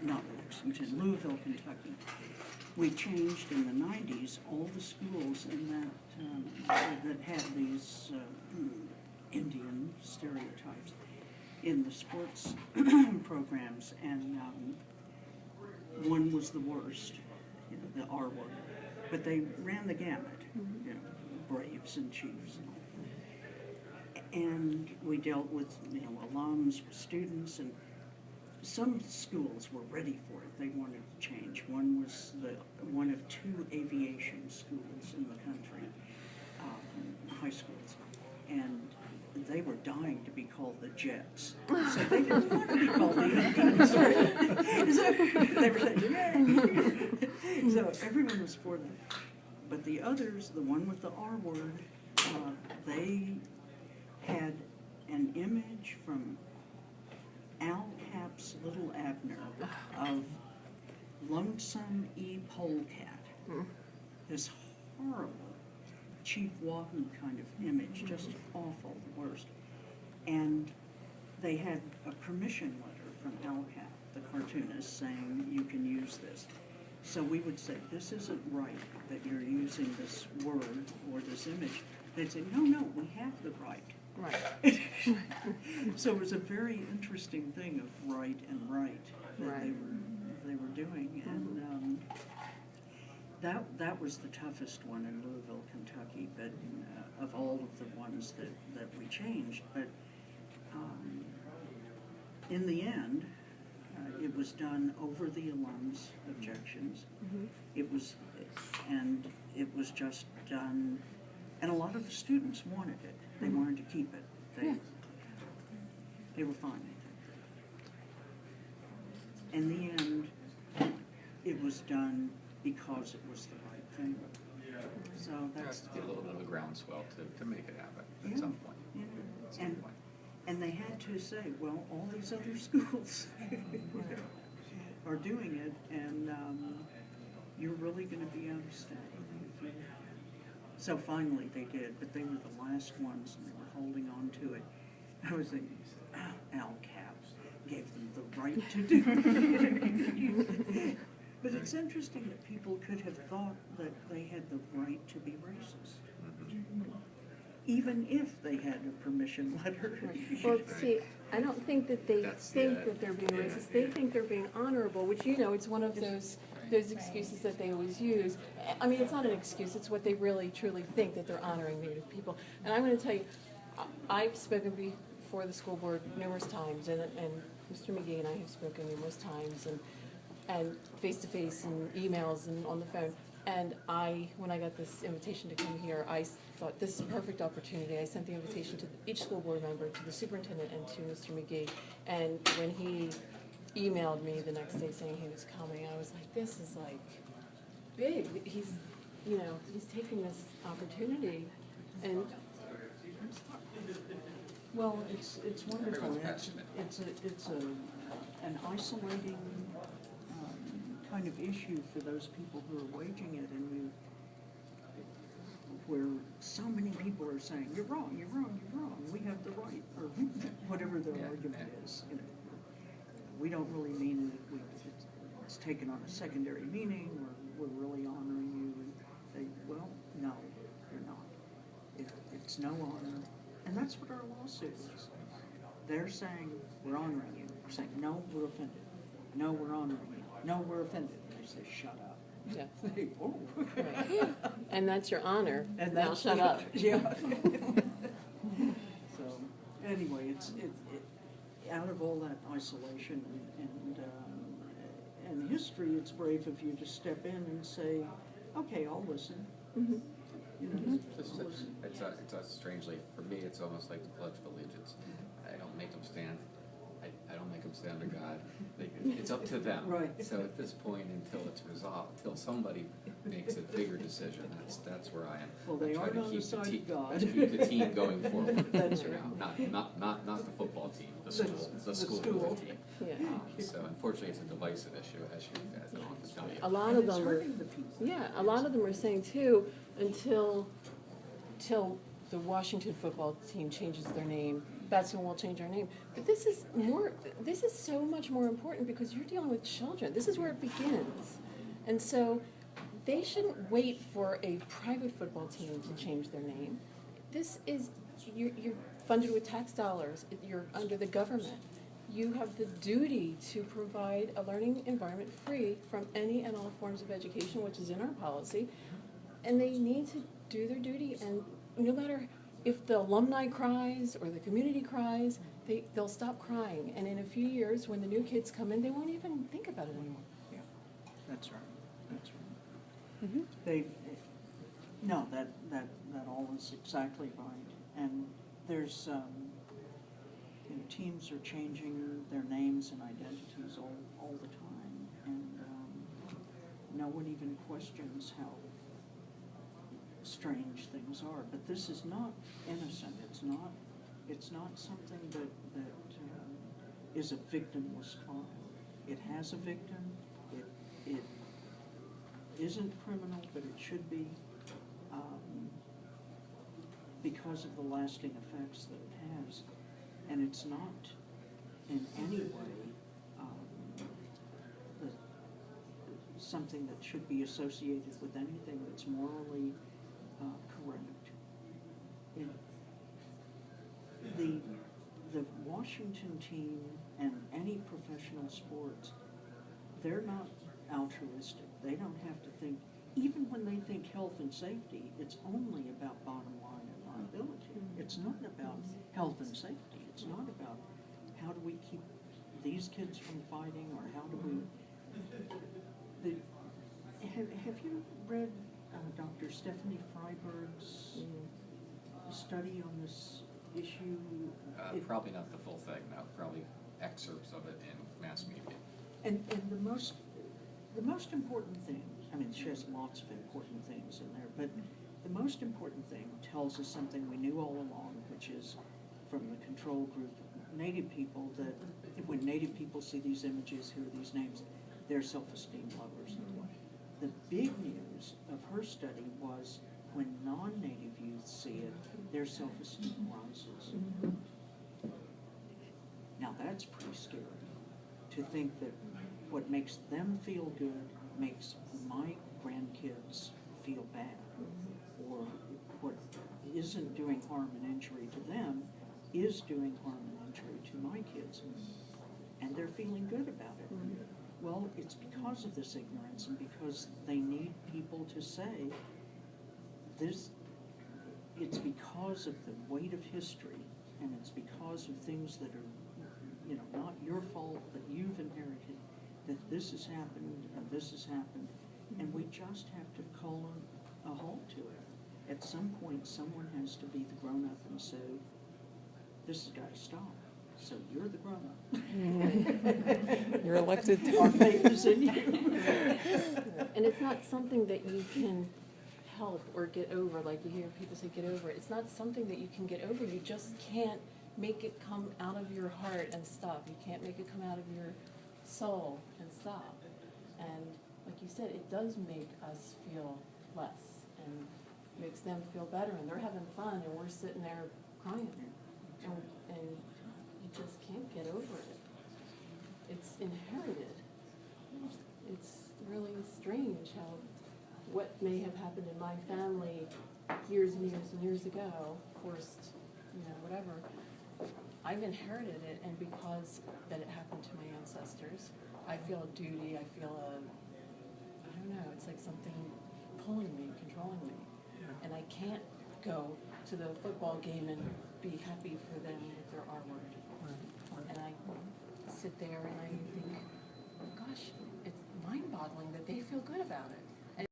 not Lexington, Louisville, Kentucky. We changed in the 90s all the schools in that had these Indian stereotypes in the sports programs, and one was the worst, the R word. But they ran the gamut, Braves and Chiefs and all that. And we dealt with, alums, with students, and some schools were ready for it. They wanted to change. One was one of 2 aviation schools in the country, high schools, and they were dying to be called the Jets. So they didn't want to be called the Indians. They were saying, yay! So everyone was for them. But the others, the one with the R word, they had an image from Al Capp's Little Abner of Lonesome E. Polecat. This horrible Chief Wahoo kind of image, just awful, the worst. And they had a permission letter from Al Cap, the cartoonist, saying you can use this. So we would say, this isn't right that you're using this word or this image. They'd say, no, we have the right. Right. So it was a very interesting thing of right and right that they were doing, and that was the toughest one in Louisville, Kentucky, but of all of the ones that we changed. But in the end, it was done over the alums' objections. It was just done, and a lot of the students wanted it. They wanted to keep it. They were fine with it. In the end, it was done because it was the right thing. So that's a little bit of a groundswell to make it happen at some point. Yeah. And they had to say, well, all these other schools are doing it, and you're really going to be out of state. So finally they did, but they were the last ones, and they were holding on to it. I was thinking, Al Cap gave them the right to do it. But it's interesting that people could have thought that they had the right to be racist, even if they had a permission letter. Well, see, I don't think that they think that they're being racist. They think they're being honorable, which, it's one of those excuses that they always use. I mean, it's not an excuse. It's what they really, truly think, that they're honoring Native people. And I'm going to tell you, I've spoken before the school board numerous times, and Mr. McGee and I have spoken numerous times, and face-to-face and emails and on the phone. And when I got this invitation to come here, I thought this is a perfect opportunity. I sent the invitation to each school board member, to the superintendent, and to Mr. McGee. And when he emailed me the next day saying he was coming, I was like, this is like big. He's taking this opportunity, and well, it's wonderful. It's an isolating kind of issue for those people who are waging it, and where so many people are saying, you're wrong, we have the right, or whatever their argument is. We don't really mean it. It's taken on a secondary meaning, or we're really honoring you. And they, well, no, you're not. It's no honor. And that's what our lawsuit is. They're saying, we're honoring you. We're saying, no, we're offended. No, we're honoring you. No, we're offended. And they say, shut up. yeah. Oh. Right. And that's your honor. And now shut up. Yeah. So anyway, it's out of all that isolation and history, it's brave of you to step in and say, okay, I'll listen. It's strangely, for me, it's almost like the Pledge of Allegiance. I don't make them stand. I don't make them stand to God. It's up to them. Right. So at this point, until it's resolved, until somebody makes a bigger decision, that's where I am. Well, they I try are to on keep the side of God. keep the team going forward. That's right. Not the football team, the school team. Yeah. So unfortunately, it's a divisive issue, as I don't have to tell you. A lot of them are. Yeah, a lot of them are saying too, until the Washington football team changes their name, that's when we'll change our name. But this is so much more important because you're dealing with children. This is where it begins. And so they shouldn't wait for a private football team to change their name. This is, you're funded with tax dollars. You're under the government. You have the duty to provide a learning environment free from any and all forms of education, which is in our policy. And they need to do their duty, and no matter if the alumni cries or the community cries, they'll stop crying. And in a few years, when the new kids come in, they won't even think about it anymore. Yeah, that's right, that's right. Mm-hmm. No, that all is exactly right. And there's, teams are changing their names and identities all the time. And no one even questions how strange things are, but this is not innocent. It's not something that is a victimless crime. It has a victim. It isn't criminal, but it should be, because of the lasting effects that it has. And it's not in any way something that should be associated with anything that's morally correct. The Washington team and any professional sports, they're not altruistic. They don't have to think, even when they think health and safety, it's only about bottom line and liability. It's not about health and safety. It's not about how do we keep these kids from fighting, or how do we... Have you read Dr. Stephanie Freiberg's study on this issue? Probably not the full thing, no. Probably excerpts of it in mass media. And the most important thing, I mean, she has lots of important things in there, but the most important thing tells us something we knew all along, which is from the control group, Native people, that when Native people see these images, hear these names, they're self-esteem lovers. The big news of her study was when non-Native youth see it, their self-esteem rises. Now that's pretty scary, to think that what makes them feel good makes my grandkids feel bad, or what isn't doing harm and injury to them is doing harm and injury to my kids, and they're feeling good about it. Well, it's because of this ignorance, and because they need people to say this. It's because of the weight of history, and it's because of things that are, not your fault, but you've inherited, that this has happened and this has happened, and we just have to call a halt to it. At some point, someone has to be the grown-up and say, this has got to stop. So you're the grown-up. You're elected. Our faith is in you. And it's not something that you can help or get over, like you hear people say get over it. It's not something that you can get over. You just can't make it come out of your heart and stop. You can't make it come out of your soul and stop. And like you said, it does make us feel less and makes them feel better, and they're having fun, and we're sitting there crying. And you just can't get over it. It's inherited. It's really strange how what may have happened in my family years and years and years ago, forced, whatever, I've inherited it, and because that it happened to my ancestors, I feel a duty, I feel I don't know, it's like something pulling me, controlling me. And I can't go to the football game and be happy for them with their R word. And I sit there and I think, gosh, it's mind-boggling that they feel good about it.